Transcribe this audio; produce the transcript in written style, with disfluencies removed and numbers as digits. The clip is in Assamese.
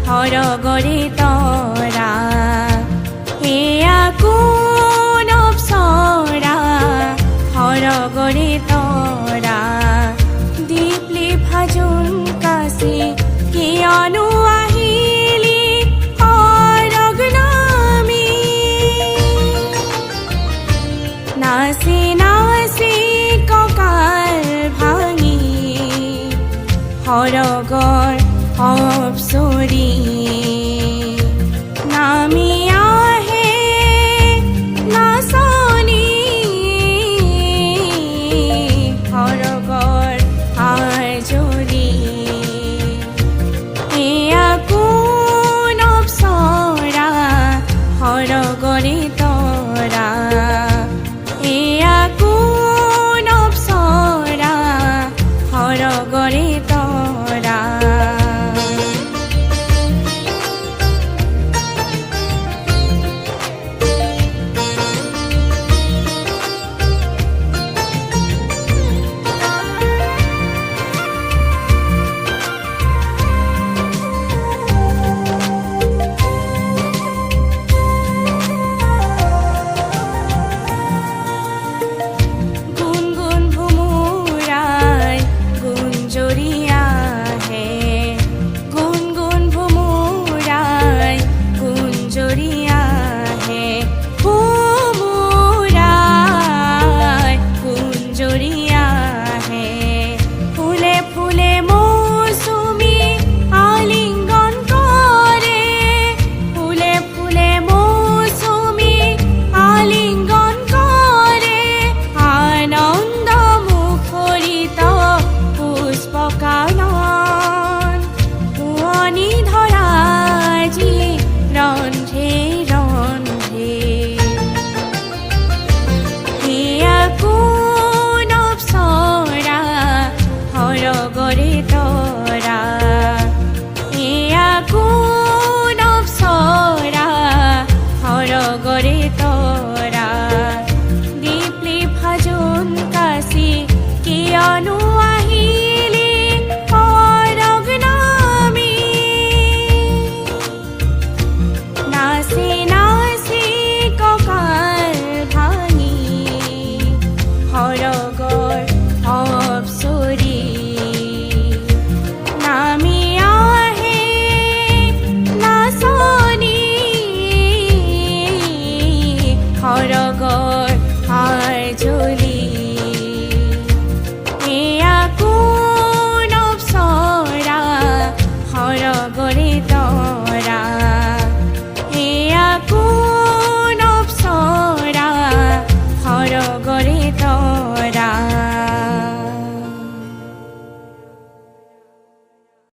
সৰগৰে তৰা এয়া কোন অপ্সৰা সৰগৰে তৰা দীপ্লি ভাজোন কাছি কিয়নো আহিলি সৰগ নামি নাচি নাচি কঁকাল ভাঙি সৰগৰ অপ্সৰী নামি আহে নাচনী সৰগৰ আজৰি এয়া কোন অপ্সৰা সৰগৰে তৰা এয়া কোন অপ্সৰা সৰগৰে তৰা সৰগৰে তৰা এয়া কোন অপ্সৰা সৰগৰে তৰা দীপ্লি ভাজোন কাছি কিয়নো আহিলি সৰগ নামি নাচি নাচি কঁকাল ভাঙি সৰগৰ অপ্সৰী নামি আহে নাচনী সৰগ